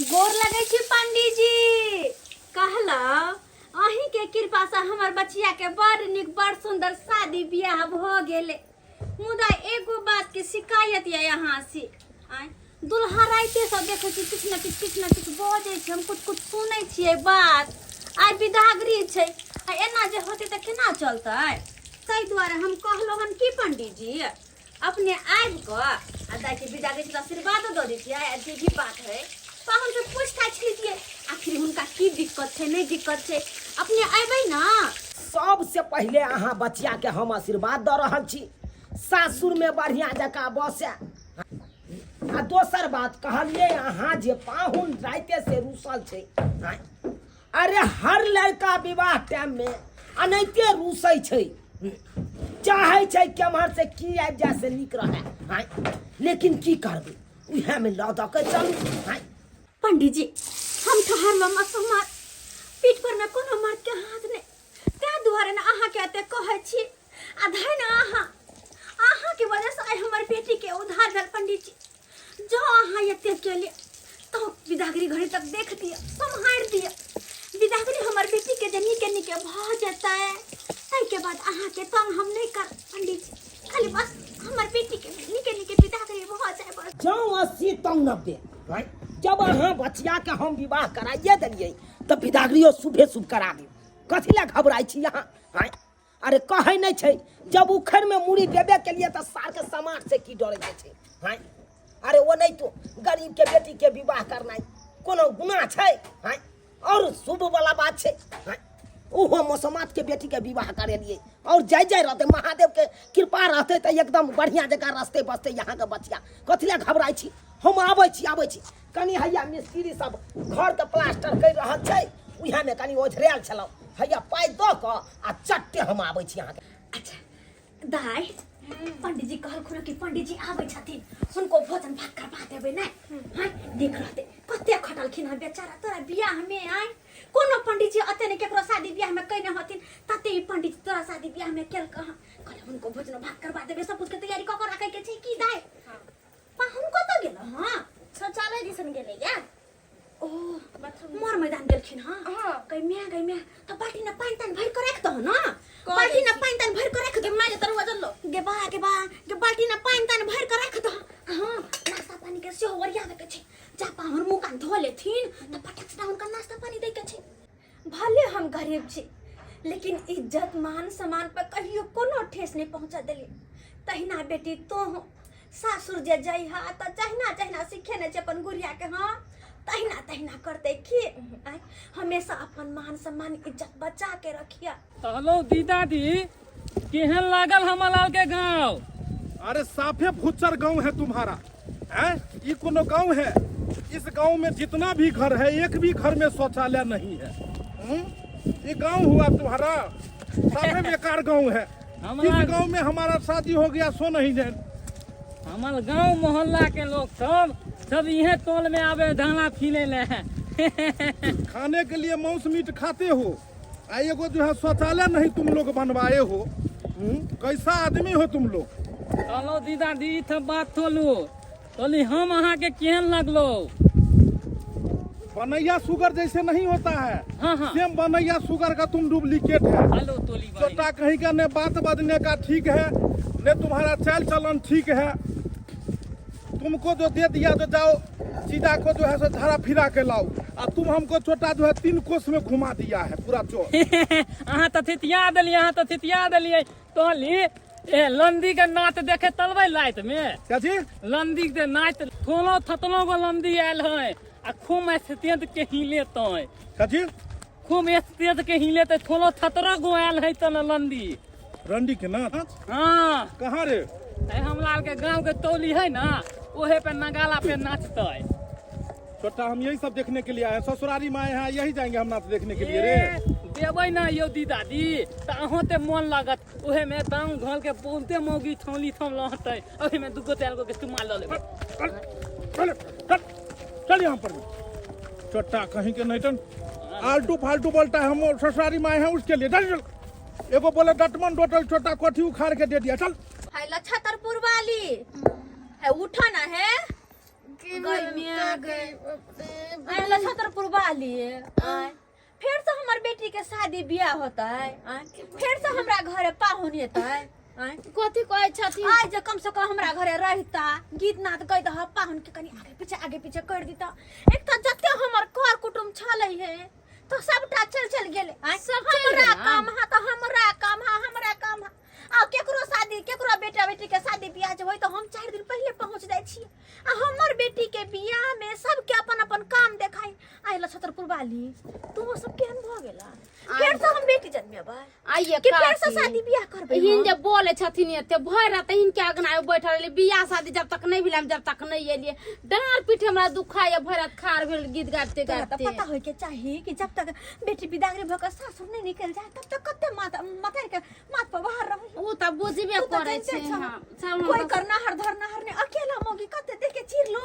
गोर लगे छी पंडित जी। कहला अही के कृपा से हमर बचिया के बड़ निक बड़ सुंदर शादी ब्याह भ गेले। मुदा एगो बात के शिकायत है यहाँ से। दुल्हा राइते सब देखे छी किछ न किछ बजे छै, हम कुछ सुनै छियै बात। आइ विदागरी छै, एना जे होते त केना चलतै? तै दुआरे हम कहलो हन कि पंडित जी अपने आबि क आ दाइ के विदागरी के आशीर्वाद दऽ दैतियै। जे भी बात है पाहुन से पूछताछ लीजिए, आखिर हुनका की दिक्कत छै नहीं दिक्कत छै। अपने अबै ना। सबसे पहले अहाँ बचिया के हम आशीर्वाद दऽ रहल छी, सासुर में बढ़िया जका बसे। आ दोसर बात कहलिए अहाँ जे पाहुन राइते से रूसल छै। अरे हर लड़का विवाह टाइम में अनैते रूसै छै, चाहे छै केम्हर से की आबि जाए से नीक रहे। लेकिन की करबै, उहे में लऽ दऽ के चलू। पंडित जी हम ठहरलो मसमार पीठ पर में कोनो मर्द के हाथ नहीं, त्या दुआरे ना अहाँ के एते कहै छी। आ धै ना अहाँ के वजह से आइ हमर बेटी के उधार भेल। पंडित जी जो अहाँ एते केलिए तो विदागरी घड़ी तक देख दिया, संहार दिया। विदागरी हमर बेटी के जे नीके भ जेतै, तै के बाद अहाँ के तंग हम नहीं कर पंडित जी। खाली बस हमर बेटी के नीके विदागरी भ जाए बस। जाओ 80 तंग 90। जब अहाँ बचिया के हम विवाह कराइए दिलिए तो विदागरियो शुभे शुभ करा दी। कथी ला घबराई छी यहाँ? अरे कहे नहीं छै जब उखड़ में मुड़ी देबे के लिए तो सार के समाज से की डरे छै? अरे वो नहीं तो गरीब के बेटी के विवाह करना कोनो गुनाह छै? और शुभ वाला बात छै। ओहो मौसमात के बेटी के विवाह करे लिए और जय रहते, महादेव के कृपा रहते तो एकदम बढ़िया जगह रास्ते बसते यहाँ के बचिया। कथी ला घबराई छी? हम आबै छी कनी हैया मिस्त्री सब घर के प्लास्टर कर रहल छै, उहे में कनी ओझरेल छलौ। हैया पाई दऽ क आ चट्टे हम आबै छी यहाँ के। अच्छा दाई पंडित जी कहल खुना कि पंडित जी आबै छथिन, हुनको भोजन भात करवा देबै नै? देख रहते कते खटलखिन है बेचारा तोरा बियाह में। कोनो पंडित जी अते ने केकरो शादी ब्याह में कइने हथिन, तते ही पंडित जी तोरा शादी ब्याह में केल कह कहले हुनको भोजन भात करवा देबै, सब कुछ के तैयारी क के रखे के छै कि दाई? पाहुन कत गेल? शौचालय दिसन गेले या। ओ मोर मैदान गेलखिन। गई मैं तो बाल्टी न पानी तान भर के रख दो ना। बाल्टी न पानी तान भर के रख दे। माजे तरुआ जल्लो गे बाल्टी न पानी तान भर के रख दो। नाश्ता पानी के सेहो वरियावे के छै। जा पाहुन मुंह कान धो लेथिन त फटक से उनका नाश्ता पानी दे के छै। भले हम गरीब छी लेकिन इज्जत मान सम्मान पे कहियो कोनो ठेस नहीं पहुंचा देली। तहिना बेटी तो सासुर जे जाइ हा त जहिना सीखे ने छै अपन गुड़िया के। तहिना करते कि हमेशा अपन मान सम्मान इज्जत बचा के रखिया। हेलो दीदा दी, केहन लागल हमारा के गांव? अरे साफे फुच्चर गांव है तुम्हारा। ये कोनो गांव है? इस गांव में जितना भी घर है एक भी घर में शौचालय नहीं है। ये गांव हुआ तुम्हारा? साफे बेकार गांव है। इस गांव में हमारा शादी हो गया सो नहीं जाए। हमारे गांव मोहल्ला के लोग सब इहे टोल में आवे धाना फीले ले। खाने के लिए मांस मीट खाते हो, एगो जो है शौचालय नहीं तुम लोग बनवाए हो। कैसा आदमी हो तुम लोग? हेलो दीदा दी सब बात तोली हम अहाँ के केहन लगलो? बनैया शुगर जैसे नहीं होता है, सेम बनैया शुगर का तुम डुप्लीकेट है। हेलो तोली छोटा कहीं का न बात बदलने का ठीक है न तुम्हारा चाल चलन ठीक है। तुमको जो दे दिया तो जाओ सीधा को जो है सो धारा फिरा के लाओ। और तुम हमको छोटा जो है 3 कोस में घुमा दिया है पूरा चोर। अहाँ तो थितिया देलिए तोली ए लंदी के नाच देखे तलबै लाइट में। क्या जी? लंदी के नाच थोलो थतलो गो लंदी आयल है आ खूब स्टेज के हिले तो है। क्या जी? खूब स्टेज के हिले तो थोलो थतरा गो आयल है त लंदी रंडी के नाच? हाँ कहाँ रे? हमरा के गांव के टोली है ना, ओहे पे नगाला पे नाचता है। छोटा हम यही सब देखने के लिए आए हैं। ससुरारी में आए हैं, यही जाएंगे हम नाच देखने के लिए रे। देबै ना यो दीदा दी त अहों ते मन लागत। ओहे में गांव घर के बोलते मौगी थौली थम रहतै, ओहे में दुगो चार गो के चुमा ल लेबै। चल यहाँ पर छोटा कहीं के नहीं आलटू फालतू बोलता है। हम ससुरारी में आए हैं उसके लिए। चल एगो बोले डटमन डोटल छोटा कोठी उखाड़ के दे दिया। चल है लछतरपुर वाली है, उठा ना है। गई में आ गई आइला छतरपुर वाली आय फिर से हमर बेटी के शादी बियाह होता है आय फिर से हमरा घरे पाहुन येता है आय कथी कहै छथि आज जे कम से कम हमरा घरे रहता गीत नाद गई दह पाहुन के कनी आगे पीछे कर दीता एक तो जते हमर कर कुटुम छलै है तो सबटा चल गेले आय हमरा काम हा तो हमरा काम हा आ केकरो शादी केकरो बेटा बेटी के शादी बियाह जे होय तो हम 4 दिन पहले पहुंच जाय छी आ हमर बेटी के बियाह में सबके अपन अपन काम देखाई आइला छतरपुर वाली तू सब केहन भ गेला फिर से हम बेटी जन्मेबा आइए कि फिर से शादी बियाह करबै हिन जे बोले छथिन एते भर रात हिनके अगना में बैठल रहली बियाह शादी जब तक नहीं भेल जब तक नहीं एलिए डांर पीठ हमरा दुखाय भर रात खार भेल गीत गाते गाते पता होय के चाही कि जब तक बेटी विदागरी भ के सासुर नहीं निकल जाए तब तक कते माता के माथ पर बाहर रहू ओ त बुझबे करे छै हां कोई करना हर धरना हर ने अकेला मोगी कते देखे चीर लो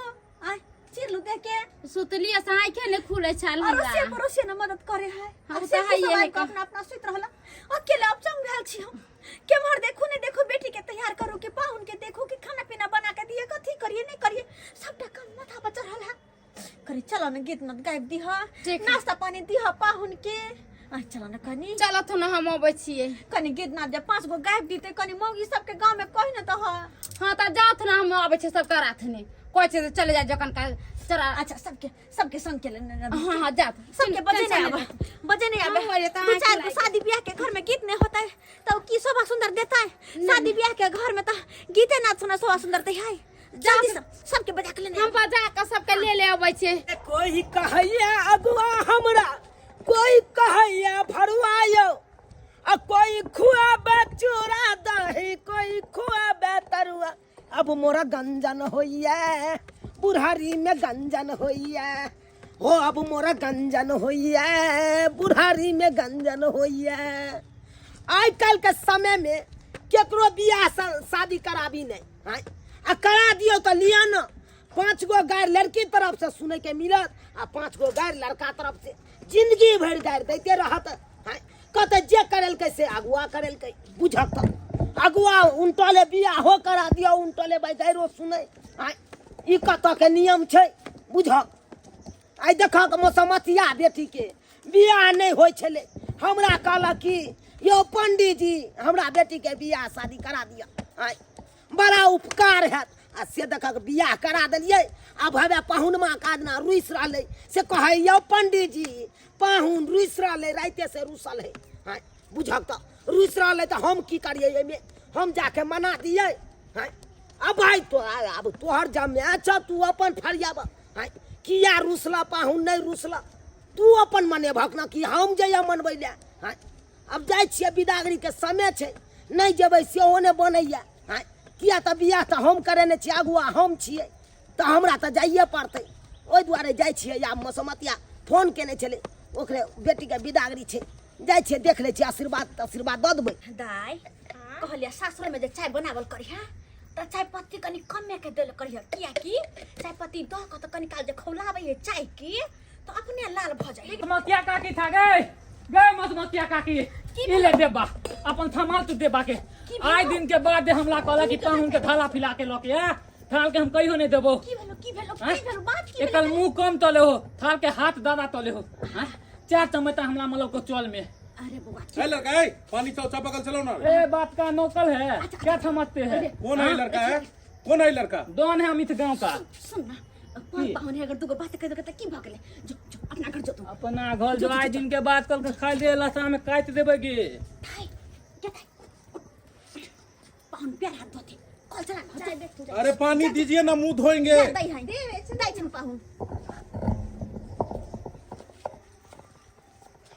आय चीर लो देखे सुतलिए से आंखें ने खुले छल अरोसे परोसे न मदद करे है हम तो है ये अपना अपना सुत रहला अकेला अब चंग भेल छी हम के मर देखो ने देखो बेटी के तैयार करो के पाहुन के देखो कि खाना पीना बना के दिए कथी करिए नहीं करिए सबटा काम माथा पर चढ़ल है करे चलो न गीत न गायब दी हा नाश्ता पानी दी हा पाहुन के आ चलो न कनी चलो तो न हम आबै छिए कनी गीत ना जब 5 गो गायब दीते कनी मौगी सबके गांव में कहि न तो हां त जात न हम आबै छै सब कराथ ने कोइ छै चले जा जकन का चरा अच्छा सबके संग के लेने हां हां जात सबके बजे नहीं आवे दो चार को शादी ब्याह के घर में गीत नहीं होता है तो की शोभा सुंदर देता है शादी ब्याह के घर में तो गीते ना सुना शोभा सुंदर दे है जल्दी सबके बजा के लेने हम बजा के सबके ले आबै छै कोई कहैया अगुआ हमरा कोई कहैया भरुआयो आ कोई खुआबे चूड़ा दही कोई खुआबे तरुआ अब मोरा गंजन होइया बुढ़ारी में गंजन होइया हो अब मोरा गंजन होइया बुढ़ारी में गंजन होइया आज कल के समय में केकरो बियाह शादी कराबी नहीं हाँ आ करा दियो तो लिया न 5 गो गायर लड़की तरफ से सुने के मिलत आ 5 गो गायर लड़का तरफ से जिंदगी भर गायर देते रहत कते जे करल कैसे अगुआ करल कै बुझक अगुआ उनटले बियाह हो करा दियो उनटले भाई गायरो सुने ई कत के नियम छै बुझक आई देखा के मौसमतिया बेटी के बियाह नहीं होय छले हमरा कहला कि यो पंडित जी हमरा बेटी के बियाह शादी करा दिया बड़ा उपकार है आ से देखा के बियाह करा दिलिए अब हवे पाहुनमा काजना रुइस रहले से कहे यो पंडित जी पाहुन रुइस रहले राते से रुसल है हां बुझक त रुइस रहले त हम की करिए एमे हम जाके मना दिए हां अब भाई तो अब तोहर जमे छ तू अपन फरियाब हां किया रुसला पाहुन नहीं रुसला तू अपन मने भकना कि हम जइया मनबै ले हां अब जाय छिए विदागरी के समय छै नहीं जेबै सेहो ने बनैया हां किया त बियाह त हम करेने छी अगुआ हम छिए त हमरा त जाइए पड़तै ओइ दुआरे जाय छिए या मसमतिया फोन केने छले ओकरे बेटी के विदागरी छै जाय छिए देख ले छी आशीर्वाद द देबै दाई कहलिया सासुर में जे चाय बनावल करिया त चाय पत्ती कनी कमे के देल करिया किया कि चाय पत्ती द के त कनी काल जे खौलाबै है चाय की तो अपने लाल भ जाई मतिया काकी था गए मतिया काकी ई ले देबा अपन थमाल तू देबा के आइ दिन के बाद हमला कहला कि पाहुन के थाला फिला के लके थाल के हम कहियो नहीं देबो की भेलो बात की एकल मुंह कम तले हो थाल के हाथ दादा तले हो हां 4 चमचा हमला मतलब को चल में अरे बुआ है लड़का है पानी चौचा बगल चलो ना ए बात का नौकल है क्या समझते हैं कौन है लड़का है कौन है लड़का डॉन है अमित गांव का सुन ना पाहुन अगर दुगो बात कर त की भ गेले जो अपना घर जो तू अपना घर जो आइ दिन के बाद कल के खाइ दे लसा में काट देबे गे थाई के थाई पाहुन प्यार हाथ धोते कल चला जाए देख तू अरे पानी दीजिए ना मुंह धोएंगे दाई हां दाई छन पाहुन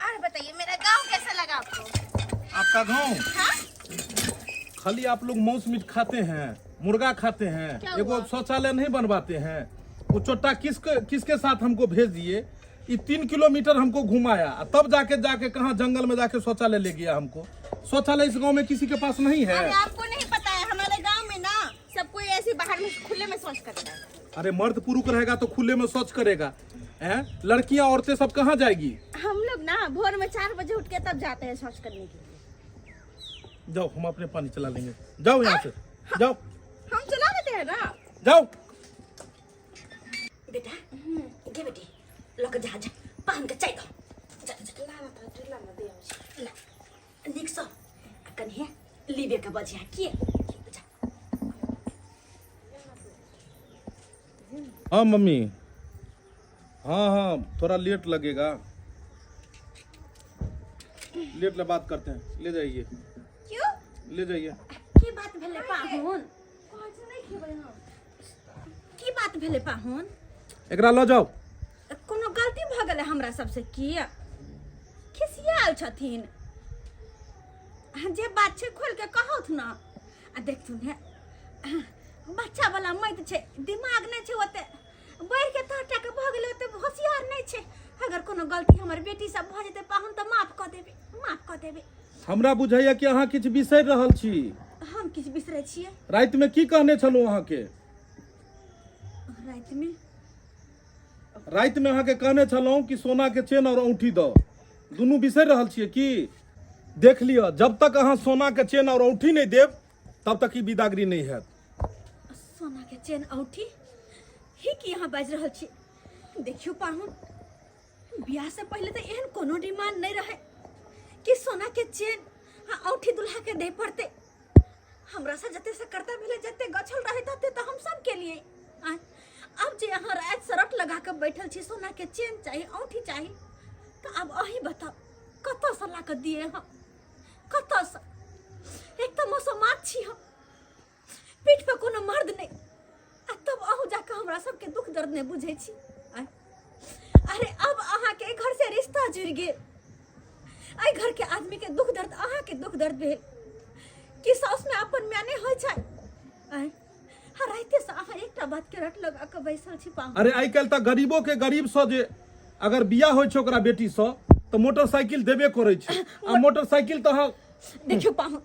और बताइए मेरा गांव कैसा लगा आपको आपका गांव खाली आप लोग मांस मीट खाते हैं मुर्गा खाते हैं एगो शौचालय नहीं बनवाते हैं वो चोटा किसके साथ हमको भेज दिए ये 3 किलोमीटर हमको घुमाया तब जाके कहाँ जंगल में जाके शौचालय ले गया हमको शौचालय इस गांव में किसी के पास नहीं है अरे आपको नहीं पता है हमारे गांव में ना सब कोई ऐसे बाहर में खुले में शौच करता है अरे मर्द पुरुष रहेगा तो खुले में शौच करेगा हैं लड़कियां औरतें सब कहाँ जाएगी हम लोग ना भोर में 4 बजे उठ के तब जाते हैं शौच करने के लिए जाओ हम अपने पानी चला लेंगे जाओ यहाँ से जाओ हम चला देते हैं ना जाओ बेटा गे बेटी लक जा जा पहन के चाहिए जा जा ला निक सो अकन है लीबे के बजिया के जा हाँ मम्मी, हाँ थोड़ा लेट लगेगा, लेट ले बात करते हैं, ले जाइए क्यों ले जाइए। की बात भेले पाहुन की बात भेले पाहुन एकरा लो जाओ। कोनो गलती भ गेले हमरा सबसे की खिसियाल छथिन जे बात छै खोल के कहौथ ना आ देखथुन है बच्चा वाला मत छै दिमाग नहीं छै ओते बढ़ के तहटा के भ गेले ओते होशियार नहीं छै अगर कोनो गलती हमर बेटी सब भ जेते पाहुन त माफ क देबे हमरा बुझाइया कि अहाँ किछु बिसरि रहल छी। हम किछ बिसरै छियै राति में की कहने छलहुँ अहाँ के? राति में अहाँ के कहने छलहुँ कि सोना के चेन और औंठी दो, दुनू बिसरि रहल छियै की? देख लिअ, जब तक अहाँ सोना के चेन और औंठी नहीं देब तब तक ई बिदागरी नहीं हैत। सोना के चेन औंठी ही की यहाँ बाज रहल छी? देखियो पाहुन बियाह से पहले तो एहन कोनो डिमांड नहीं रहे कि सोना के चेन औंठी दुल्हा के दे पड़ते। हमरा से जते से करता भेले जते गछल रहे तते तो हम सब के लिए अब जे यहाँ रात शरत लगा के बैठल छी सोना के चेन चाहिए औंठी चाहिए तो अब अही बताओ कत से ला के दिए हम कत से? एक तो मौसमात छी हम पीठ पे कोनो मर्द नहीं तब अहू जाके हमरा सबके दुख दर्द नहीं बुझे छी। अरे अब अहाँ के घर से रिश्ता जुड़ गेल, आई घर के आदमी के दुख दर्द अहाँ के दुख दर्द भेल कि सास में अपन म्याने होय छै। राइते से अहाँ एकटा बात के रट लगा के बैसल छी पाहुन। अरे आई काल्हि तक गरीबों के गरीब सो जे अगर बियाह होय छै ओकरा बेटी सो तो मोटरसाइकिल देबे करे छै आ मोटरसाइकिल तो हाँ देखियो पाहुन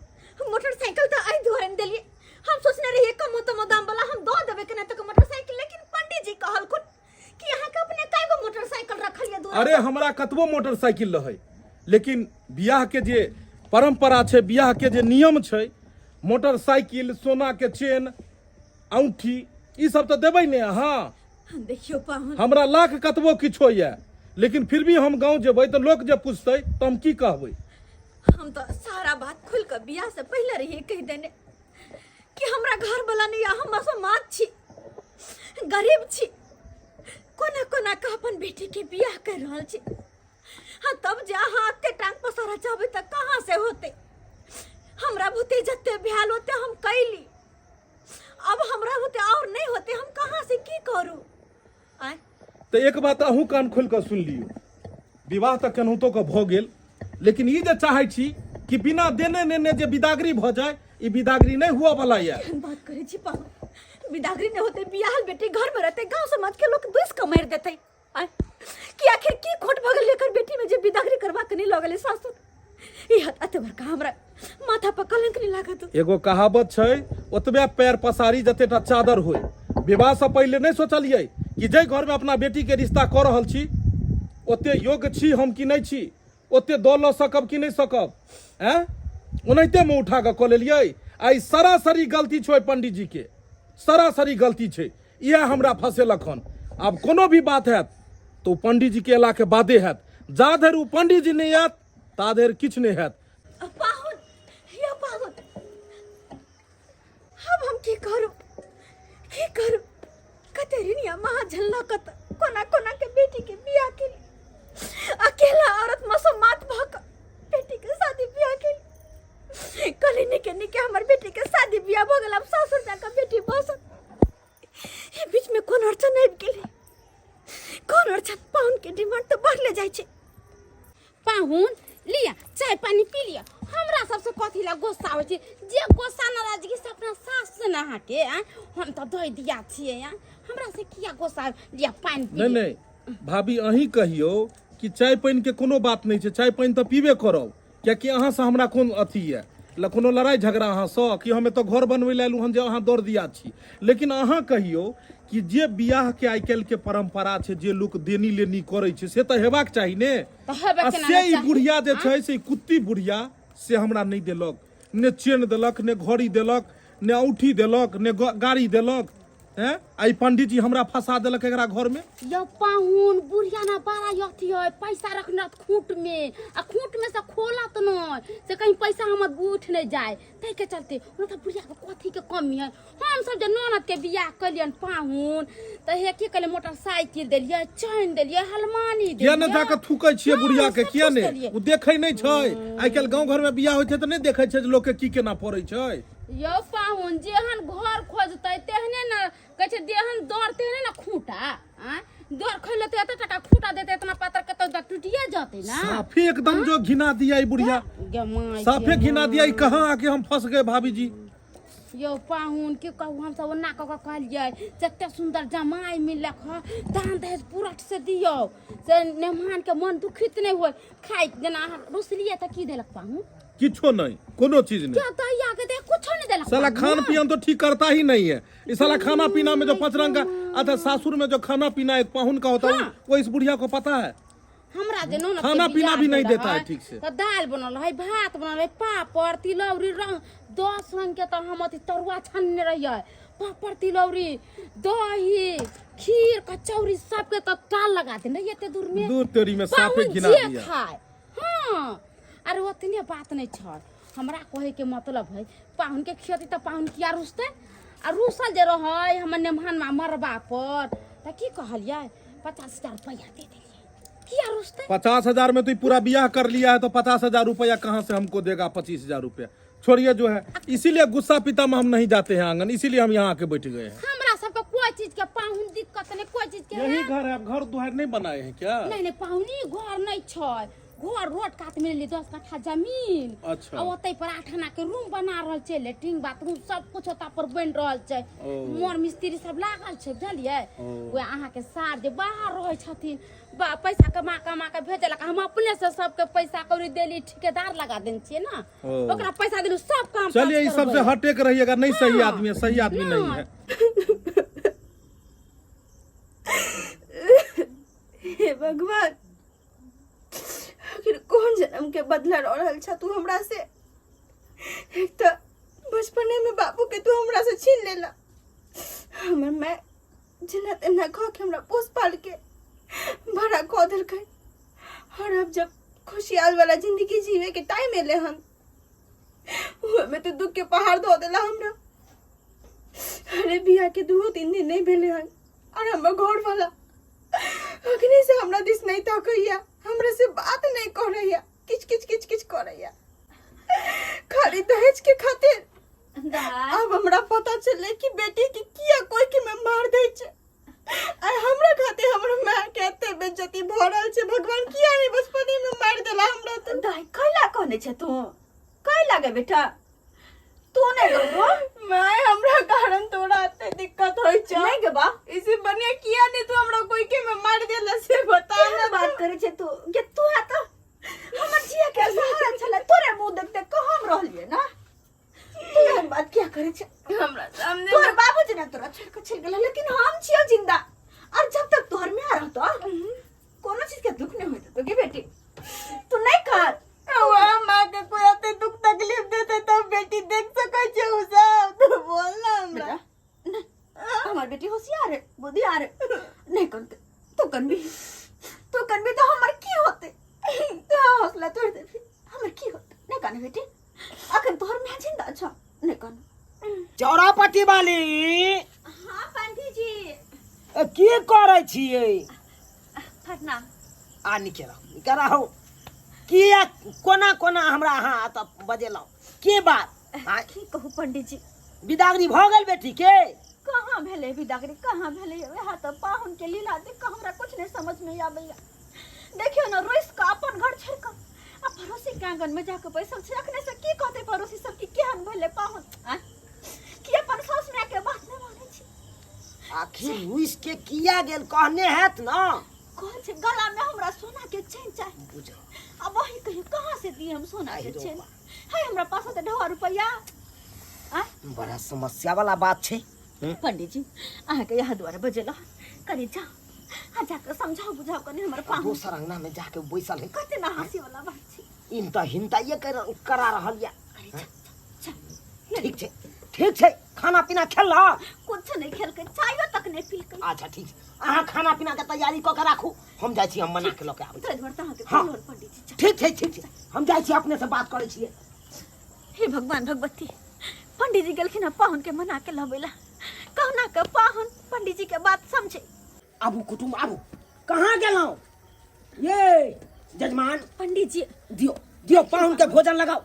मोटरसाइकिल तो आई दुआरे में देलिए हम सोचने रहिए कम तो दाम वाला हम दो देबे के तक मोटरसाइकिल लेकिन पंडित जी कहलखुन कि यहाँ के अपने काईगो मोटरसाइकिल रखल ये दुआरे। अरे हमरा कतबो मोटरसाइकिल रहे लेकिन बियाह के जे परंपरा छै, बियाह के जे नियम छै, मोटरसाइकिल, सोना के चेन, औंठी ई सब तो देबै ने अहाँ। देखियो पाहुन हमरा लाख कतबो किछो ये लेकिन फिर भी हम गांव जेबै तो लोग जे पूछतै तो हम की कहबै? हम तो सारा बात खुल कर बियाह से पहले रहिए कह देने कि हमरा घर वाला नहीं हम असमाज छी, गरीब छी, कोना कोना का अपन बेटी के बियाह कर रहल छी। हाँ तब जे अहाँ अते टांग पसारा चाहबे त कहाँ से होते? हमरा भूते जते भ्याल होते हम कैली, अब हमरा भूते और नहीं होते हम कहाँ से की करूं? आय तो एक बात अहूँ कान खोल कर सुन लियो, विवाह तक केनाहितो के भ गेल लेकिन ई जे चाहै छी कि बिना देने नेने जे बिदागरी भ जाए ई बिदागरी नहीं हुआ वाला ये। बात करे छी पाहुन, बिदागरी नहीं होते बियाहल बेटी घर में रहते गांव समाज के लोग दुस का मार देते कि आखिर की खोट भगल लेकर बेटी में जे बिदागरी करवा के नहीं लगले सासुर ई हत अते बड़का हमरा माथा पर कलंक नहीं लागत। एगो कहावत छै, ओतबे पैर पसारी जतेटा चादर होय। विवाह से पहले नहीं सोचलिए कि जे घर में अपना बेटी के रिश्ता कर रहल छी ओते योग्य छी हम कि नहीं छी, ओते दऽ ल सकब कि नहीं सकब, ओनाहिते में उठा के कऽ लेलिए। आई सरासरी गलती छै पंडित जी के, सरासरी गलती छै, यह हमरा फंसेलक हन। आब कोनो भी बात हैत तो पंडित जी के अयला के बादे हैत, जा धरि ओ पंडित जी नहीं आयत ता धरि किछु नहीं हैत। पाहुन या पाहुन अब हम की करू कतेरिनिया महाझल्ला कत कोना कोना के बेटी के बियाह के लिए अकेला औरत मसमात भक बेटी के शादी बियाह के लिए कलिनी के निके हमर बेटी के शादी बियाह भ गेल। अब सासुर जाकर बेटी बस ये बीच में कौन अड़चन आबि गेलै? कौन अड़चन? पाहुन के डिमांड तो बढ़ले जाय छै। पाहुन लिया चाय पानी पी लिया, हमरा सबसे कथी ला गुस्सा होइ छै? जे गुस्सा नाराजगी से अपना सास से नहा के हम तो दई दिया छिए, हमरा से किया गुस्सा? लिया पानी पी। नहीं भाभी अहीं कहियो कि चाय पानी के कोनो बात नहीं छै, चाय पानी तो पीबे करब, कियाकि अहाँ से हमरा कोन अथी है कोनो लड़ाई झगड़ा अहाँ से कि हमें तो घर बनबै ले एलू हन जे अहाँ दौड़ दिया छी। लेकिन अहाँ कहियो कि जे बियाह के आइ काल्हि के परंपरा छै, जे लोग देनी लेनी करे छै से तो हेबाक चाही ने। से ई बुढ़िया जे छै से कुत्ती बुढ़िया से हमरा नहीं देलक, ने चेन देलक, ने घड़ी देलक, ने औंठी देलक, ने गाड़ी देलक। हैं? आई पंडित जी हमरा फंसा देलक एकरा घर में। यो पाहुन बुढ़िया ना बारा यथी है पैसा रखना खूंट में आ खूंट में से खोलत न से कहीं पैसा हमर उठ नहीं जाए तै के चलते न त बुढ़िया के कथी के कमी है। हम सब जे ननद के बियाह कलियन पाहुन त हे की कले मोटरसाइकिल देलिए चैन देलिए हलमानी देलिए। किया न जाके थूकै छियै बुढ़िया के? किया ने उ देखै नै छै? आइ काल्हि गांव घर में बियाह होय छै त नै देखै छै जे लोग के की केना पड़ै छै। यो पाहुन जेहन घर खोजतै तेहने न कहै छै देहन दौड़ तेहने न खूंटा आ दौड़ खोले त एते टका खूंटा देते इतना पातर के तो टूटिए जाते ना। साफे एकदम जो घिना दिया ई बुढ़िया, साफे घिना दिया। ई कहां आके हम फंस गए भाभी जी। यो पाहुन के कहू हम सब ओना क कहलिए जते सुंदर जमाई मिलक ह दान दहेज पूरा से दियो से मेहमान के मन दुखित नहीं होय। खाइ जेना रुसलिए त की देलक पाहुन? किछो नहीं, कोनो चीज नहीं। क्या दैया के दे कुछ नहीं देलक। साला खान पियन तो ठीक करता ही नहीं है। इस साला खाना पीना में जो 5 रंग का अच्छा सासुर में जो खाना पीना एक पाहुन का होता है वो इस बुढ़िया को पता है। हमरा जे ननद खाना पीना भी नहीं देता है ठीक से। तो दाल बनल है, भात बनल है, पापड़ तिलौरी रंग 10 रंग के तो हम अति तरुआ छानने रहिए। पापड़ तिलौरी दही खीर कचौरी सब के तो टाल लगा दे नहीं एते दूर में। दूर तेरी में साफे घिना दिया। खाए हां अरे ओतने बात नहीं छ। हमरा कहे के मतलब है पाहुन के खेती त पाहुन किया रुसते आ रुसल जे रहै हमर नेमान में मरबा पर त की कहलिए 50,000 रुपया दे दे किया रुसते। 50,000 में तो पूरा ब्याह कर लिया है तो 50,000 रुपया कहाँ से हमको देगा? 25,000 रुपया छोड़िए जो है। इसीलिए गुस्सा पिता में हम नहीं जाते हैं आंगन, इसीलिए हम यहाँ आके बैठ गए हैं। हमरा सबके कोई चीज के पाहुन दिक्कत नहीं, कोई चीज के यही घर है। घर दुआर नहीं बनाए हैं क्या? नहीं पाहुनी घर नहीं छ। घर रोड काट में ले 10 कट्ठा जमीन। अच्छा। आ ओतै पर 8 आना के रूम बना रहल छै, लेट्रिन बाथरूम सब कुछ ओता पर बन रहल छै। मोर मिस्त्री सब लागल छै बुझलिए। ओए अहाँ के सार जे बाहर रहै छथिन पैसा कमा के भेजलक, हम अपने से सबके पैसा कौड़ी देली, ठेकेदार लगा देन छिए ना ओकरा पैसा देलु सब काम। चलिए इस सब से हटे के रहिएगा। नहीं सही आदमी है, सही आदमी नहीं है। हे भगवान आखिर कौन जन्म के बदला रो रहल छ तू हमरा से? एक तो बचपने में बापू के तू हमरा से छीन लेला। हमर मैं जना तेना खो के हमरा पोस पाल के बड़ा खो देलकै और अब जब खुशहाल वाला जिंदगी जीवे के टाइम एले हन वो में तो दुख के पहाड़ धो देला हमरा। अरे बिया के 2-3 दिन नहीं भेले हन और हमर घर वाला अग्नि से हमरा दिस नहीं ताकैया, हमरा से बात नहीं करैया, किच करैया खाली दहेज के खातिर। अब हमरा पता चले कि बेटी के किया कोई के में मार दे छै। आ हमरा खातिर हमरा मां के एते बेइज्जती भ रहल छै। भगवान किया नहीं बचपने में मार देला हमरा? तो दाई कैला कहने छै तू? कै लागे बेटा तू नहीं गो मैं हमरा कारण तोरा एते दिक्कत होय छै नहीं गे बा। इसे बनिया किया नहीं तू हमरा कोई के में मार देला से बता ना। बात करे छै तू के तू है तो हमर जिया के सहारा छले तोरे मुंह देखते कहम रहलिए ना। तू एहन बात क्या करे छै हमरा सामने? तोर बाबूजी ने तोरा छोड़ के चल गेल, लेकिन हम छियो जिंदा और जब तक तोहर में आ रहतो कोनो चीज के दुख नहीं होत तो के बेटी तू नहीं कर। हमारा माँ के कोई आते दुख तकलीफ देते तब बेटी देख सके छै उ सब। तू बोल ना हमरा। हमार बेटी होशियार है, बुद्धियार है, नहीं करते तू कन भी तो हमर की होते? तो हौसला तोड़ दे हमर की होते? नहीं काने बेटी अखन तोहर में जिंदा छ नहीं काने। चौरापट्टी वाली हां पंडित जी की करे छियै? फटना आ निकरा हो किया कोना हमरा अहाँ त बजेलौ के बात? की कहू पंडित जी बिदागरी भ गेल बेटी के? कहाँ भेले बिदागरी? कहाँ भेले? यहाँ तो पाहुन के लीला देख के हमरा कुछ नहीं समझ में आबैया। देखियो ना रोइस का अपन घर छोड़ के आ पड़ोसी के आंगन में जाके बैसल छै। अखने से की कहते पड़ोसी सब की केहन भेले पाहुन की अपन सास माय के बात नहीं माने छी? आखिर रुइस के किया गेल कहने हैत ना? कौन से गला में हमरा सोना के चेन चाहिए बुझो। अब वही कहियो कहाँ से दिए हम सोना के चेन? है हमरा पास तो 1.5 रुपया। बड़ा समस्या वाला बात छै। पंडित जी अहाँ के यहाँ द्वारा बजेला कनी जा आ जाकर समझाओ बुझाओ कनी हमर पाहुन। दोसर अंगना में जाके बैसल है। कते ना हंसी वाला बात छी। इन त हिंता ये करा रहल या। अरे चल ठीक छै ठीक है, खाना पीना खेल ला। कुछ नहीं खेल के चायो तक नहीं पी के अच्छा ठीक है, अहाँ खाना पीना के तैयारी कऽ के राखू, हम जाइ छी, हम मना के लऽ के आबै छी। तोरे घर तहाँ के हाँ। बोल पंडित जी। ठीक है ठीक है, हम जाइ छी, अपने से बात करै छियै। हे भगवान भगवती, पंडित जी गेलखिन पाहुन के मना के लबेला, कहना के पाहुन पंडित जी के बात समझे। आबू कुटुम आबू, कहाँ गेलौं? ये जजमान पंडित जी दियो दियो, पाहुन के भोजन लगाओ,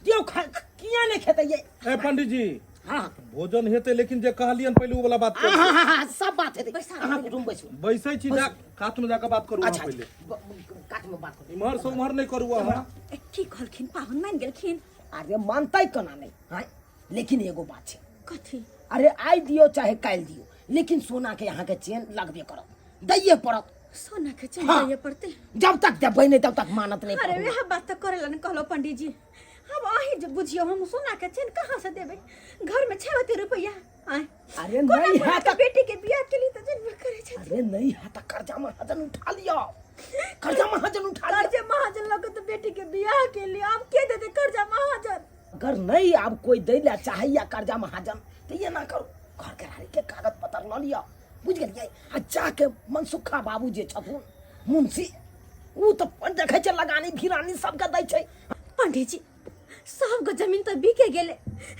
दियो। किया नहीं खेते ये? ए पंडित जी, हाँ भोजन हेते, लेकिन जे कहलियन पहले वो वाला बात करू। हाँ, सब बात है। अहाँ कुटुम बैसू। बैसे छी, जा कात में जाकर बात करू। अच्छा पहले काट में बात करू। इमहर से उमहर नहीं करू। अहाँ की कहलखिन पाहुन मान गेलखिन? अरे मानते कना नहीं, हाँ, लेकिन एगो बात है। कथी? अरे आई दियो चाहे काल दियो, लेकिन सोना के यहाँ के चेन लगबे करत, दैये पड़त। सोना के चेन हाँ। दैये पड़ते? जब तक देबै नहीं तब तक मानत नहीं। अरे वह बात तो करेला न कहलो पंडित जी। हम आही जब बुझियो, हम सोना के चेन कहाँ से देबे? घर में 6 रुपया आए। अरे नहीं है तो बेटी के बियाह के लिए तो जन्म करे छे। अरे नहीं है तो कर्जा महाजन उठा लियो, कर्जा महाजन उठा लियो। कर्जा महाजन लगे तो बेटी के बियाह के लिए आप के देते कर्जा महाजन? अगर नहीं आप कोई दे ला चाहे या कर्जा महाजन, तो ये ना करो, घर के रानी के कागज पत्र ल लिया, बुझ गेलियै। आ जाके मनसुखा बाबू जे छथुन मुंशी, ऊ तो देखे छे लगानी भिरानी सबके दै छै। पंडित जी सबके जमीन तो बिके गेले,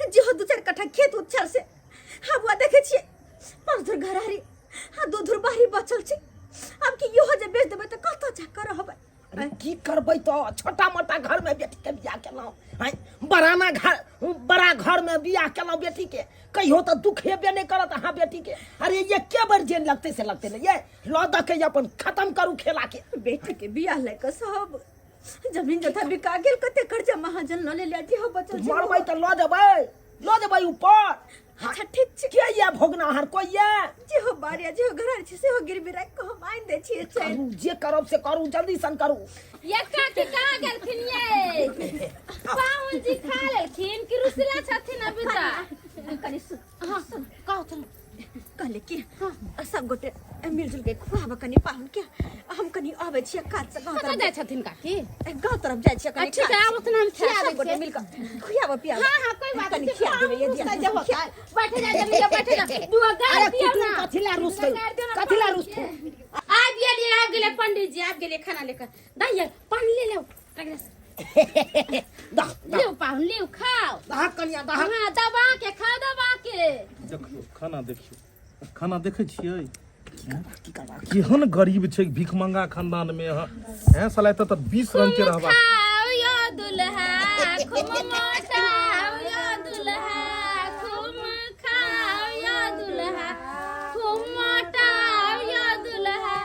जो 2-4 कट्ठा खेत उच्छर से हबुआ देखे छिए 5 धुर घरारी, हाँ 2 धुर बाहरी बचल छै। अब कि यो जे बेच देबै तो कत जा कर रहबै? अरे की करबै तो छोटा मोटा घर में बेटी के बियाह केलौं, हैं बराना घर, बड़ा घर में बियाह केलौं बेटी के, कहियो तो दुख हेबे नहीं करत अहाँ बेटी के। अरे ये के बार जेन लगते से लगते नहीं, ये लौ द के अपन खत्म करू खेला के। बेटी के बियाह लेके सब जमीन जथा बिका गेल, कते कर्जा महाजन ल ले ले हो बचल छै। मरबै तो लो देबै ऊपर। अच्छा ठीक छै, के ये भोगना हर कोई ये जे हो बारिया जे हो घरारी छै से हो गिरबी राख को हम आइन दे छिए चैन। करू, जे करब से करू, जल्दी सन करू। ये काकी कहाँ गेलखिन ये? पाहुन जी खा लेलखिन कि रुसला छथिन अभी तक? कनी सुन, हाँ कहो चलो। कहले कि सब गोटे मिलजुल के खुआब कनी पाहुन के। हम कनी आबै छिए काज से गाँव कतऽ तरफ जाइ छथिन काकी? गाँव तरफ जाइ छिए कनी। ठीक है, आब उतना हम खिया सब दै गोटे छिए। मिलकर खुआब पियाब। हाँ हाँ कोई बात कनी नहीं, खिया देबै ये दिया। बैठे जा जमीन पे, बैठे जा। दुआ अरे गाड़ दियो कुटुम ना। कथिला रुस्तै, कथिला रुस्तै। आ गेले पंडित जी, आ गेले खाना लेकर। दाइए पानी ले लो, दा ले पाहुन ले खाओ। दा कनिया दा। हाँ दबा के खाओ, दबा के। देखियो खाना, देखियो खाना देखे छियै की करबा? केहन गरीब छै, भीख मंगा खानदान में। हैं साला तो 20 रंग के रहबा। खाओ यो दुल्हा खूब मोटाओ यो दुल्हा, खूब खाओ यो दुल्हा, खूब मोटाओ यो दुल्हा,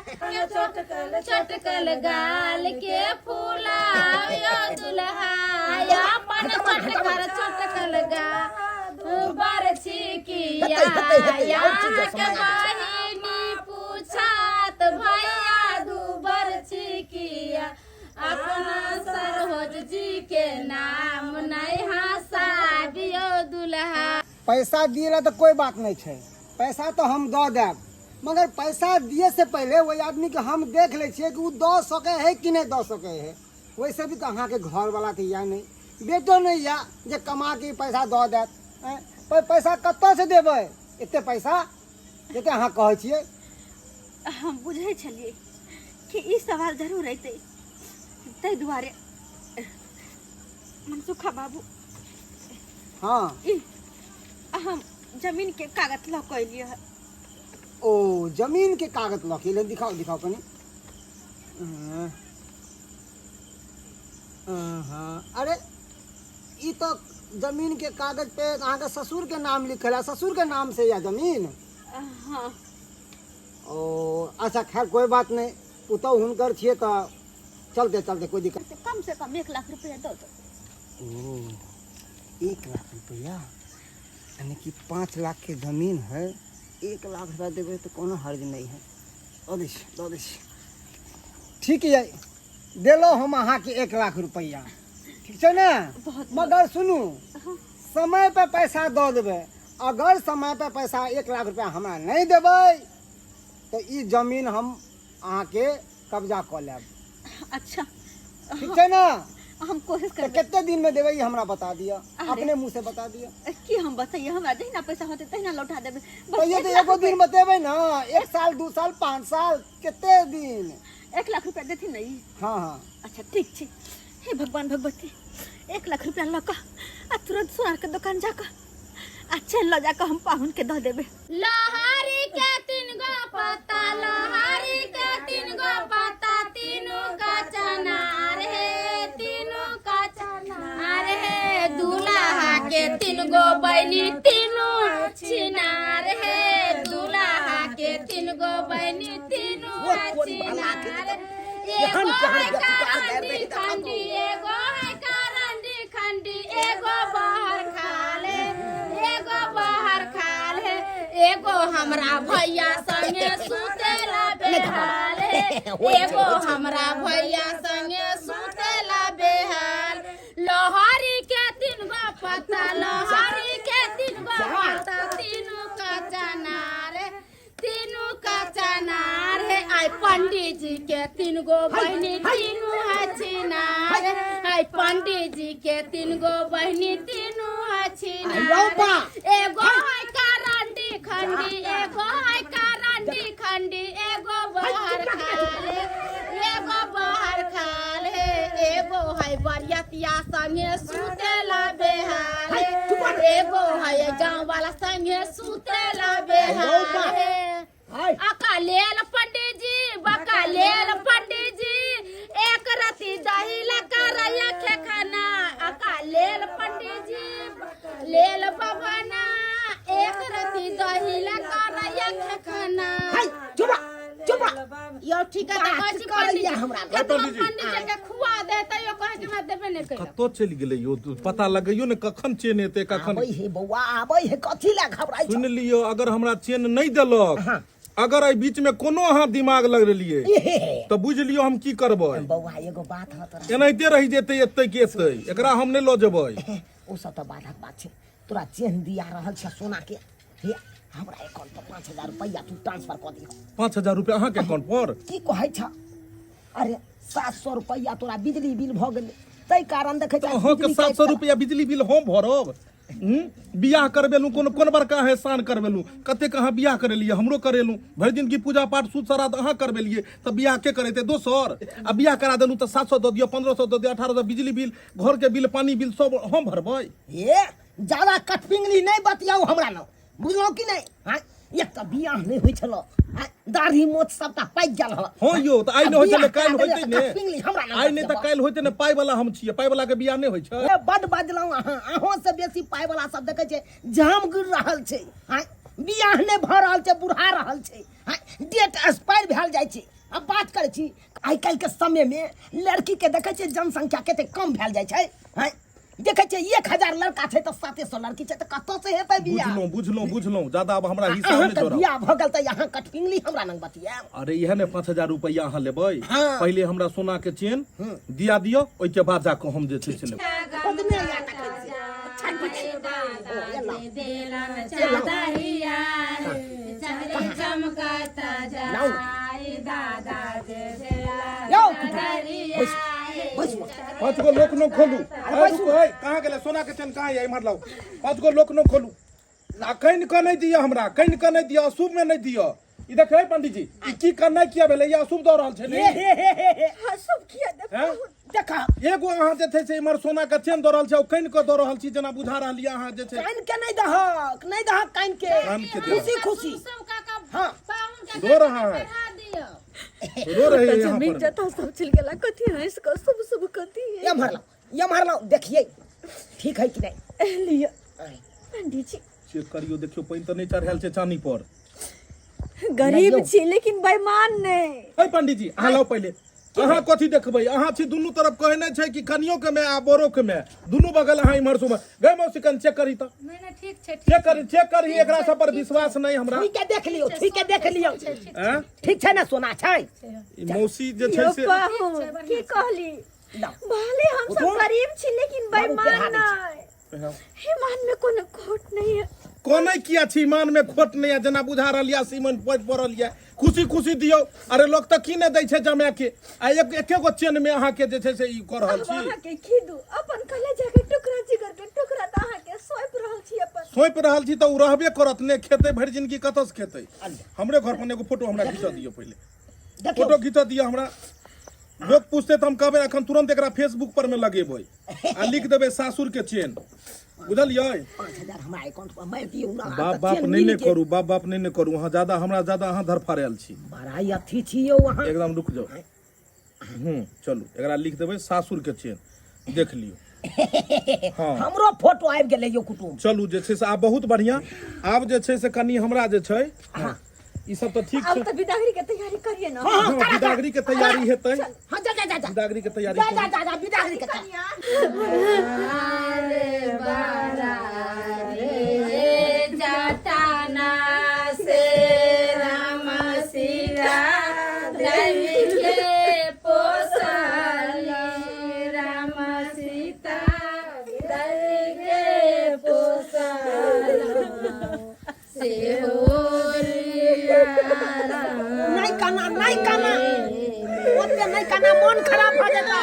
चटकल गाल के फूलाओ यो दुल्हा, या अपन चटकल गाल बरछी किया, या के बहिनी पूछात भैया दू बरछी किया, अपना सरहोज जी के नाम नहीं हंसा दियो दुल्हा। पैसा दिए तो कोई बात नहीं है, पैसा तो हम दो देब, मगर पैसा दिए से पहले वही आदमी के हम देख ले छिए कि वो दो सके है कि नहीं दो सके है। वैसे भी तो अहाँ के घर वाला तो या नहीं, बेटो नहीं या जे कमा के पैसा दो देत। पैसा कतऽ से देबै एते पैसा जते अहाँ कहै छिए? हम बुझै छलिए कि ई सवाल जरूर अइतै, ताहि दुआरे मनसुखा बाबू हाँ ई हम जमीन के कागज लऽ कऽ एलियै है। ओ जमीन के कागज लऽ के दिखाओ दिखाओ कनी। हाँ अरे ई तो जमीन के कागज पे अहाँ के ससुर के नाम लिखल है, ससुर के नाम से या जमीन? हाँ ओ अच्छा खैर कोई बात नहीं, पुतौ हुनकर छिए तो चलते चलते कोई दिक्कत। तो कम से कम 1 लाख रुपया दो दो। ओ 1 लाख रुपया, यानी कि 5 लाख के जमीन है, 1 लाख रुपया देवे तो कोनो हर्ज नहीं है। दो दिश ठीक है, देलो हम अहाँ के 1 लाख रुपया, ठीक है ना? मगर सुनू, समय पे पैसा दो देवे। अगर समय पे पैसा 1 लाख रुपया हमरा नहीं देवे तो ई जमीन हम अहाँ के कब्जा कर लेब, अच्छा ठीक है ना? हम कोशिश तो कर कितने दिन में देवे ये हमरा बता दिया, अपने मुंह से बता दिया। कि हम बताइए हमरा जहिना पैसा होते तहिना लौटा देबे। तो ये तो एगो दिन बतेबे ना, 1 साल 2 साल 5 साल कितने दिन। 1 लाख रुपया देती नहीं। हाँ हाँ अच्छा ठीक छे। हे भगवान भगवती 1 लाख रुपया लका आ तुरंत सोनार के दुकान जाकर अच्छा ल जाकर हम पाहुन के दे देबे। लहरी के 3 गो पत्ता, लहरी के 3 गो पत्ता, तीनों का चनार है, तीनों का चनार है। दूल्हा के 3 गो बहनी, तीनों छिनार है। दूल्हा के 3 गो बहनी, तीनों छिनार है। एगो है करंडी खंडी, एगो है करंडी खंडी, एगो बाहर खाले, एगो बाहर खाल है। एगो हमरा भैया संगे सुतेला बेहाल है, एगो हमरा भैया संगे सुतेला बेहाल। लहरी के 3 गो पत्ता, लहरी के 3 गो पत्ता, तीनों का चनार है, तीनों का चनार है। आई पंडित जी के 3 गो बहनी, तीनों है छिनार। आई पंडित जी के 3 गो बहनी, तीनों है छिनार। एगो है करंडी खंडी, एगो है करंडी खंडी, एगो बाहर खाल है, एगो बाहर खाल है। एगो है बरियतिया संगे सुतेला बेहाल है, एगो है गाँव वाला संगे सुतेला बेहाल है। अकालेल पंडित जी, बकालेल पंडित जी, एक रति दही लगा रैया के खाना। अकालेल पंडित जी, लेल बबना, एक रति दही लगा रैया के खाना। यो ठीक है तो कैसी पंडित जी हमरा पंडित जी पंडित के खुआ देते यो कहे के ना देबे नहीं करे। कतो चली गेले यो, पता लगइयो ने कखन चेन एते कखन। आबै हे बौआ आबै हे, कथी ला घबराई सुन लियो, अगर हमरा चेन नहीं देलक, अगर एहि बीच में कोनो अहाँ दिमाग लगलिए तो बुझ लियो हम की करबै। बौआ एगो बात ह तोरा, एनाहिते रहि जेतै एतै के एतै, एकरा हम नहीं लो जेबै। ओ सब तो बाधक बात छै। तोरा चेन दिया रहल छ सोना के, हे हमरा अकाउंट पर 5000 रुपया तू ट्रांसफर कर दियो। 5000 रुपया अहाँ के अकाउंट पर? की कहै छ? अरे 700 रुपया तोरा बिजली बिल भ गेलै, तै कारण देखै छ अहाँ के 700 रुपया बिजली बिल हम भरब? बियाह करबेलू कोन बड़का एहसान करबेलू, कते कहाँ बियाह करेलिए, हमरो करेलू। भरि दिन की पूजा पाठ सूद श्राद्ध अहाँ करबेलिए तो बियाह के करेते दोसर। आ बियाह करा देलू तो 700 दे दियो, 1500 दे दियो, 1800 बिजली बिल, घर के बिल, पानी बिल सब हम भरबै। ए ज्यादा कटपिंगली नहीं बतियाओ हमरा न, बुझलो कि नहीं? हां एक त बियाह नहीं होई छलो, दाढ़ी मोछ सबटा पाइक गेल ह। हां यो त आइ न होय छले, काल होइते ने। कटपिंगली हमरा न आइ नहीं त काल होइते ने। पाई वाला हम छियै, पाई वाला के बियाह नहीं होय छै। ए बड बाजलौ अहाँ, अहाँ से बेसी पाई वाला सब देखै छै जाम गिर रहल छै। हां बियाह नहीं भ रहल छै, बुढ़ा रहल छै। हां डेट एक्सपायर भेल जाइ छै। अब बात करै छी आइ काल्हि के समय में लड़की के देखै छै जनसंख्या कते कम भेल जाइ छै। हां देखै छै 1000 लड़का छै तो 700 लड़की छै, तो कतौ से हेतै बियाह? बुझलौ ज्यादा अब हमरा हिसाब अहाँ नहीं के जोड़ा। बियाह भ गेल त यहाँ कटपिंगली हमरा नंग बतिया। अरे इहे ने 5000 रुपया अहाँ लेबै। हाँ। पहले हमरा सोना के चेन दिया दियो, ओइ के बाद जाके हम जे छै से लेबै। ओतने या तकै छै छट पट ओ यल्ला देलन चादरिया रे, चंद्र चमकता जाए, दादा जे देलन यो चादरिया रे। बस 5 गो लोक न खोलू। कहाँ गेलै सोना के चेन? कहाँ है इमहर लाओ। 5 गो लोक न खोलू। आ कहीं का नहीं दिया हमरा, कहीं का नहीं दिया, अशुभ में नहीं दिया। ई देखै पंडित जी, ई की करना किया भेलै? या अशुभ दऽ रहल छै ने? हां सब किया दे। हैं? देखा एगो अहाँ जे छै से इमहर सोना के चेन दऽ रहल छै, ओ कहीं के दऽ रहल छी जेना बुझा रहलिए अहाँ जे छै। कान के नहीं दहक, नहीं दहक कान के। कान के दे। खुशी खुशी सब काका हाँ पाउन के रो रहा है, बढ़ा दियो। रो रहे हैं यहाँ जमीन पर। जता सब चल गेला, कथी है इसका सब सब कथी है? ये मार लो देखिए ठीक है कि नहीं। लिया पंडित जी चेक करियो, देखियो पानी तो नहीं चढ़ायल छै चानी पर। गरीब छी लेकिन बेईमान नहीं। ए पंडित जी अहाँ लाओ पहले, अहाँ कथी देखबै? अहाँ छी दुनू तरफ कहने छै कि कनियो के में आ बोरो के में, दुनू बगल अहाँ इमहर सुमहर। गए मौसी कन चेक करी त, नहीं ठीक छै। चेक करी। एकरा सब पर विश्वास नहीं हमरा। ठीक है देख लियो, ठीक है देख लियो। हैं? ठीक छै ना सोना छै? ई मौसी जे छै से पाहुन की कहली? भले हम सब गरीब छी लेकिन बेईमान नहीं। ईमान में कोनो खोट नहीं है। कोने किया छी मान में खोट नहीं है जना बुझा रहलिया सीमन पोट पड़ल है खुशी खुशी दियो अरे लोग त की ने दै छै जमे के आ एके गो चेन में अहाँ के जे छै से ई क रहल छी अहाँ के खीदू अपन कलेजा के टुकड़ा जिगर के टुकड़ा त अहाँ के सौंप रहल छी अपन सोप रहल छी त उ रहबे करत ने खेते भरि जिंदगी कतस खेते हमरे घर पर एगो फोटो हमरा खींच दियो पहले फोटो खींच दियो हमरा लोग पूछते त हम कहबे अखन तुरंत एकरा फेसबुक पर में लगेबै आ लिख देबै सासुर के चेन बुझलियै 5000 हमरा अकाउंट पर मार दियौ ना बाप बाप नहीं ने करू बाप बाप नहीं ने करू अहाँ ज्यादा हमरा ज्यादा अहाँ धरफाड़ल छी बड़ाई अथी छी यौ अहाँ एकदम रुक जाओ चलू एकरा लिख देबै सासुर के चेन देख लियो हाँ हमरो फोटो आबि गेलै यौ कुटुम चलू जे छै से आब बहुत बढ़िया आब जे छै से कनी हमरा जे छै ई सब तो ठीक अब छै तो विदागरी के तैयारी करिए ना हाँ बिदागरी के तैयारी हेतै हां जा जा जा जा बिदागरी के तैयारी जा करू। जा जा बिदागरी के जटाना से राम सीता देवी के पोसली राम सीता देवी के पोसली से नहीं काना ओते नहीं काना मन खराब भ जेता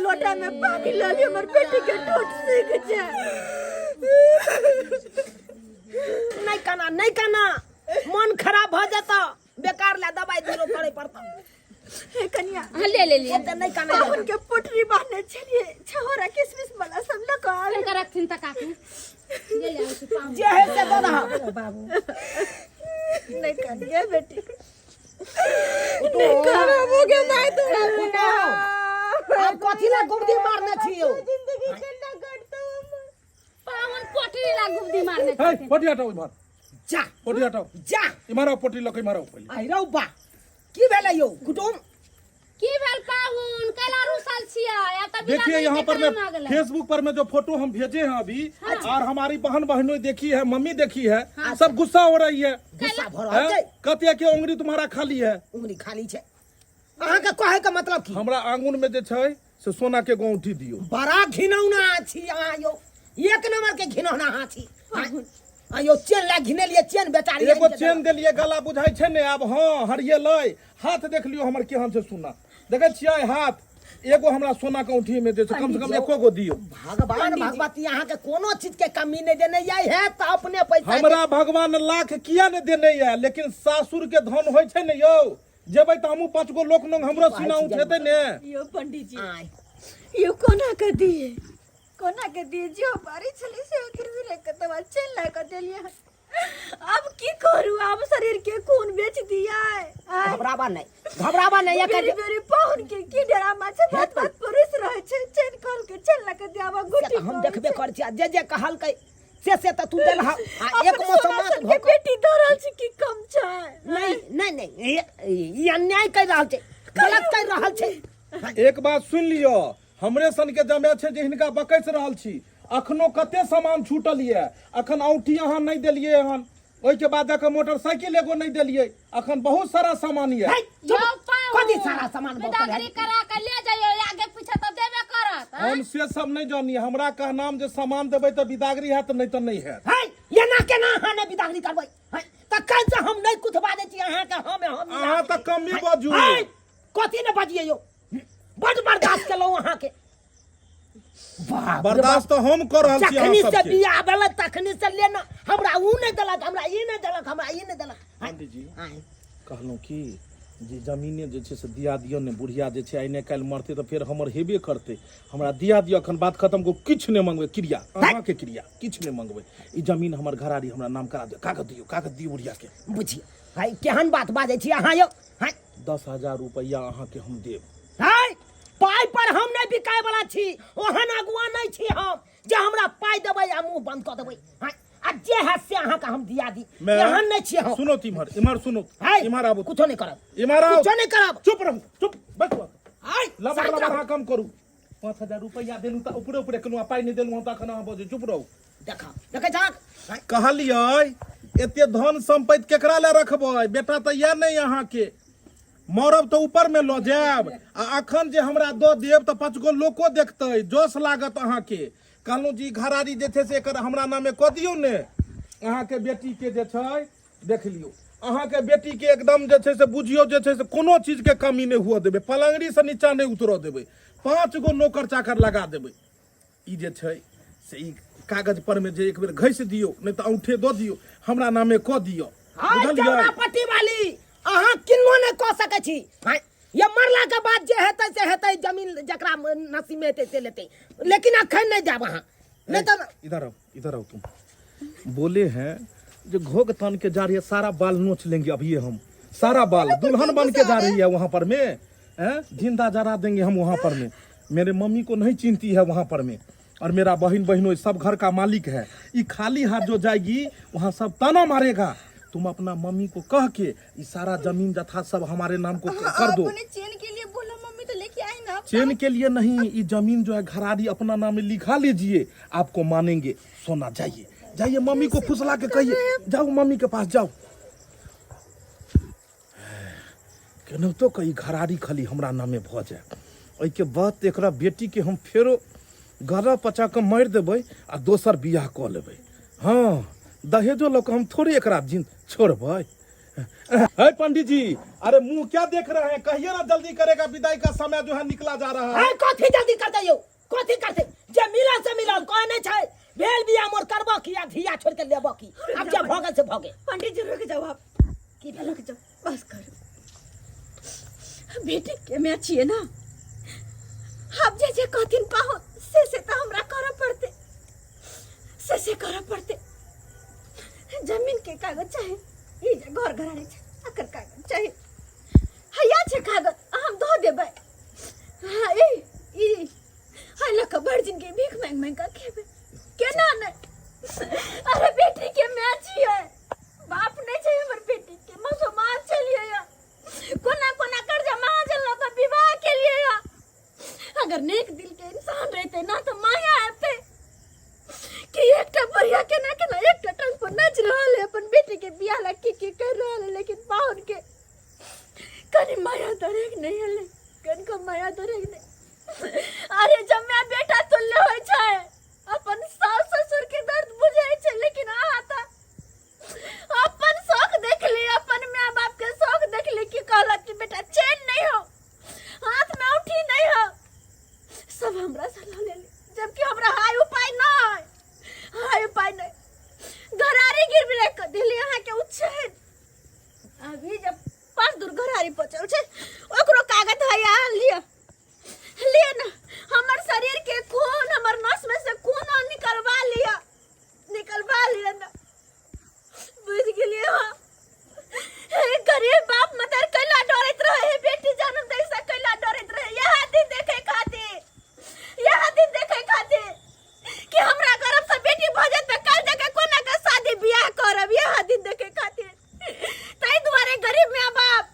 लोटा में पानी ला लियो हमर बेटी के टूट सीख जाए नहीं काना मन खराब भ जेता बेकार ला दवाई दिलो करे पड़ता हे कन्या ले ले ले ओते नहीं काना पाहुन के पुटरी बांधने चलिए छहोरा किसमिस वाला सब लगा आवे कर रखथिन त काकी ले ले आउ पाहुन जे है से दो रहा बाबू नहीं कन्या बेटी नहीं खराब हो गया मैं तो अब कथी ला गुमदी मारने छी यौ जिंदगी केना कटतो पाहुन पोटरी ला गुमदी मारने हे पोटी हटाओ इधर जा पोटी हटाओ जा इमारो पोटी लके मारो पहले आई रौ बा की भेलै यौ कुटुम की भेल पाहुन कैला रुसल छिया या त देखिए यहाँ पर मैं फेसबुक पर में जो फोटो हम भेजे हैं अभी और हमारी बहन बहनों देखी है मम्मी देखी है सब गुस्सा हो रही है गुस्सा भ रहल छै कहते के उंगली तुम्हारा खाली है उंगली खाली छै अहाँ के कहे के मतलब की हमरा आंगन में जे छै से सोना के गौंठी दियो बड़ा घिनौना छी अहाँ यौ एक नंबर के घिनौना अहाँ छी आ यो चेन ला घिने लिए चेन बेचारी एगो चेन देलिए गला बुझाई छै ने अब हाँ हरिये लय हाथ देख लियो हमर केहन छै सोना देखे छियै हाथ एगो हमरा सोना के औंठी में दे कम से कम एको गो दियो भगवान भगवती अहाँ के कोनो चीज के कमी नहीं देने आई है तो अपने पैसा हमरा भगवान लाख किया ने देने है लेकिन सासुर के धन होय छै ने यौ जेबै त हमहू 5 गो लोक नंग हमरो सीना उठेतै ने यो पंडित जी आय यो कोना के दिए जो बारी छली से गिरवी रे के दवा चल ला के देलिए अब की करू अब शरीर के खून बेच दिया है घबरावा नहीं एक मेरी मेरी पाहुन के की डरामा छै बात बात पुरुष रहे छै चैन खोल के चल ला के देवा गुटी हम देखबे कर छी जे कहल कै से त तू देल हा एक मौसमात के बेटी धरल छी की कम छै नहीं ई अन्याय कर रहल छै गलत कर रहल छै एक बात सुन लियो हमरे सन के जमे छै जे हिनका बकैस रहल छी अखनो कते सामान छूटल ये अखन औंठी अहाँ नहीं देलिए हन ओइ के बाद जाके मोटरसाइकिल एगो नहीं देलिए अखन बहुत सारा सामान ये यो पाहुन कथी सारा सामान बिदागरी करा के ले जाइयो आगे पीछे तो देबे करत हम से सब नहीं जानी हमरा कहनाम जे सामान देबै त बिदागरी हैत नहीं त नहीं हैत है ये ना केना अहाँ ने बिदागरी करबै है त कैसे हम नहीं कुथबा दे छी अहाँ के हम अहाँ त कमे बाजू कथी ने बजिए यो बड़ बर्दाश्त केलौ अहाँ के बर्दाश्त तो हम कर रहल छी जखनी अहाँ से सबके बियाह भेल तखनी से लेना हमरा ऊ नहीं देलक हमरा ई नहीं देलक हमरा ई नहीं देलक पंडित जी कहलहुँ कि जे जमीने जे छै से दिया दियो ने बुढ़िया जे छै आइ ने काल्हि मरतै तऽ फेर हमर हेबे करतै हमरा दिया दियो अखन बात खत्म को किछु नहि मंगबै क्रिया अहाँके क्रिया किछु नहि मंगबै ई जमीन हमर घरारी हमरा नाम करा दियो कागज दियो बुढ़िया के बुझिए हाय केहन बात बाजै छी अहाँ यौ हाय 10,000 रुपैया अहाँके हम देब हाय पाई पर हम नहीं बिकाय वाला छी ओहन अगुआ नहीं छी हम जे हमरा पाई देबै आ मुंह बंद कर देबै हाय आ जे है से अहाँ का हम दिया दी एहन नहीं छी हम सुनो तिमहर इमहर सुनो हाय इमहर आबू कुछो नहीं करब इमहर आओ कुछो नहीं करब चुप रहू चुप बैठो हाय लबर लबर हाँ कम करू 5000 रुपया देलू त ऊपरे ऊपरे कनु पाई नहीं देलू त खना बजे चुप रहू देखा देखे जाक कहलियै एते धन संपत्ति केकरा ले रखबै बेटा त या नहीं यहाँ के मरब तो ऊपर में लो जाब आ अखन जे हमरा दो देब त 5 गो लोको देखतै जोश लागत अहाँ के कहलू जी घरारी जे छै से एकर हमरा नामे क दियौ ने अहाँ के बेटी के जे छै देख लियो अहाँ के बेटी के एकदम जे छै से बुझियो जे छै से कोनो चीज के कमी नहीं हुआ देबै पलंगड़ी से नीचा नहीं उतरो देबै 5 गो नौकर चाकर लगा देबै ई जे छै से ई कागज पर में जे एक बेर घस दियो नहीं तो औंठे दो दियो हमरा नामे क दियो बुझलियै पट्टी वाली अहाँ किन्नो ने क सकै छी हां ये मरला के बाद जे हेतै से हेतै जमीन जकरा नसीब में हेतै से लेतै लेकिन अखन नहीं जाब अहाँ नहीं तो इधर आओ तुम बोले हैं जो घोग तन के जा रही है सारा बाल नोच लेंगे अभी हम सारा बाल दुल्हन बन के जा रही है वहां पर में जिंदा जरा देंगे हम वहां पर में मेरे मम्मी को नहीं चिंती है वहां पर में और मेरा बहन बहनों सब घर का मालिक है ये खाली हाथ जो जाएगी वहां सब ताना मारेगा तुम अपना मम्मी को कह के ये सारा जमीन जथा सब हमारे नाम को कर दो चैन के लिए बोलो मम्मी तो लेके आई ना चैन के लिए नहीं ये जमीन जो है घरारी अपना नाम में लिखा लीजिए आपको मानेंगे सोना जाइए जाइए मम्मी को फुसला के कहिए जाओ मम्मी के पास जाओ केनो तो कई घरारी खाली हमरा नामे भ जाए ओइ के बाद एकरा बेटी के हम फेरो गला पचा के मार देबै आ दोसर बियाह क लेबै हाँ दहेजो लोग हम थोड़े एकरा जिन छोड़बै है पंडित जी अरे मुंह क्या देख रहे हैं कहिए ना जल्दी करेगा विदाई का समय जो है निकला जा रहा है कथी जल्दी कर दियो कथी करते जे मिला से मिला कोई नहीं छै भेल बिया मोर करबो की या धिया छोड़ के लेबो की अब जे भगे से भगे पंडित जी रुक जाओ आप की रुक जाओ बस करो बेटी के मैं छिए ना अब जे कहथिन पाहो से तो हमरा करऽ पड़ते से करऽ पड़ते जमीन के कागज चाहे ई जे घर घरानी छै अकर कागज चाहे हया छै कागज हम दो देबै हां ई हां लक बड़ जिंदगी भीख मांग मांग के खेबै केना नहीं अरे बेटी के मैं छिए बाप नहीं छै हमर बेटी के मुसलमान चलिए या कोना कोना कर्जा महाजन लोग विवाह के लिए या अगर नेक दिल के इंसान रहते ना तो माया आते कि एकटा बढ़िया के ना एकटा टंग पर नच रहल है अपन बेटी के बियाह ला की कर रहल है लेकिन बाहर के कनी माया दरेक नहीं है कन को माया दरेक नहीं अरे जब मैं बेटा तुल्य होय छै अपन सास ससुर के दर्द बुझै छै लेकिन आता अपन शौक देख ली अपन माँ बाप के शौक देख ली कि कहलक कि बेटा चैन नहीं हो हाथ में उठी नहीं हो सब हमरा से ले ली जबकि हमरा हाय उपाय नहीं घरारी गिरवी कर दिली यहाँ के उच्छेद अभी जब 5 दूर घरारी पचल छै ओकरो कागज हया लिया ना हमर शरीर के खून हमर नस में से खून निकलवा लिया ना बुझ गेलिए गरीब बाप मदर कैला डरत रहे बेटी जन्म दे से कैला डरत रहे यह दिन देखे खातिर कि हमरा गर्भ से बेटी भजत त कल जगह कोना के शादी बियाह करब यह दिन देखे खातिर तै दुआरे गरीब माँ बाप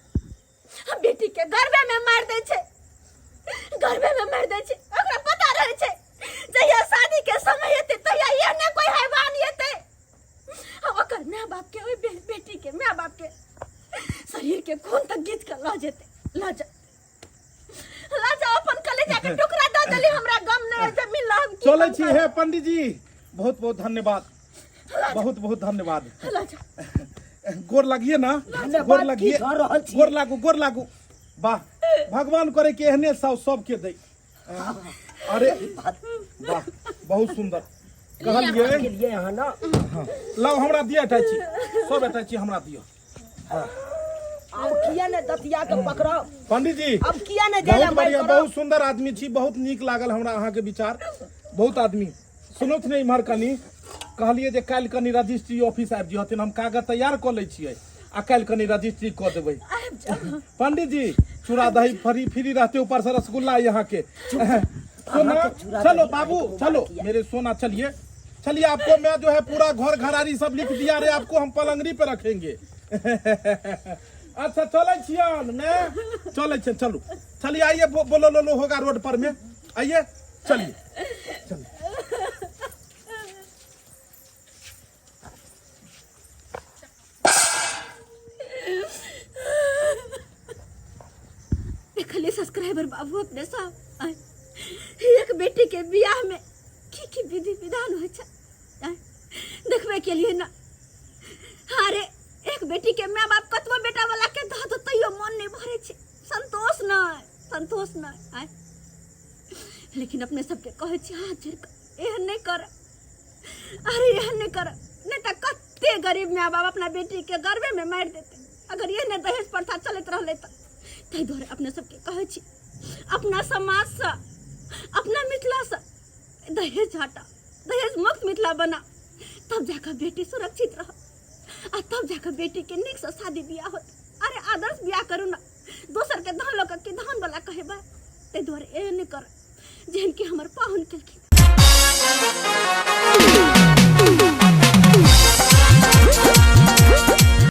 हम बेटी के गर्भे में मार दे छै ओकरा पता रहे छै जहिया शादी के समय हेतै तहिया ये ने कोई हैवान हेतै ओकर माँ बाप के ओइ बेटी के माँ बाप के शरीर के खून तक गीच के ला जा अपन कलेजा के टुकड़ा द देली हमरा गम नहीं जमीन लाभ की चलै छी हे पंडित जी बहुत बहुत धन्यवाद बहुत धन्यवाद ला जा गोर लागिए ना गोर लागू वाह भगवान करे के एहने सबके दे अरे वाह बहुत सुंदर कहलिए यहाँ ना लाओ हमरा दिया अटैची सब अटैची हमरा दियो अब किया ने दतिया के पकड़ो पंडित जी अब किया ने बहुत बढ़िया बहुत सुंदर आदमी छी बहुत नीक लागल हमरा अहाँ के विचार बहुत आदमी सुनत नहीं इम्हर कनी कहलिए जे काल्हि कनी रजिस्ट्री ऑफिस आबि जहथिन हम कागज तैयार क लै छियै आ काल्हि कनी रजिस्ट्री क देबै पंडित जी चूड़ा दही फ्री रहते ऊपर से रसगुल्ला यहाँ के सोना चलो बाबू चलो मेरे सोना चलिए आपको मैं जो है पूरा घर घरारी सब लिख दिया रे आपको हम पलंगड़ी पे रखेंगे अच्छा चले छियन ने चले छियन चलू चलिए आइए बोलो लो होगा रोड पर में आइए चलिए चलिए देखलिए सब्सक्राइबर बाबू अपने साथ एक बेटी के बियाह में की विधि विधान हो देखबे के लिए ना। अरे एक बेटी के माँ बाप कतबो बेटा वाला के दह तो तैयो मन नहीं भरे छे, संतोष नहीं लेकिन अपने सबके कहे छे हाथ जोड़ के एहन नहीं कर। अरे एहन नहीं कर, नहीं तो कते गरीब माँ बाप अपना बेटी के गर्भे में मार देते अगर ये नहीं दहेज प्रथा चलत रहले तो। ताहि दुआरे अपने सबके कहे छी अपना समाज से अपना मिथिला से दहेज हटा, दहेज मुक्त मिथिला बना, तब जाकर बेटी सुरक्षित रह और तब जाकर बेटी के निक से शादी बियाह होत। अरे आदर्श बियाह करू ना, दोसर के धान लोग के धान वाला कहेबा। ताहि दुआरे ए नहीं कर जेहन कि हमर पाहुन केलखिन।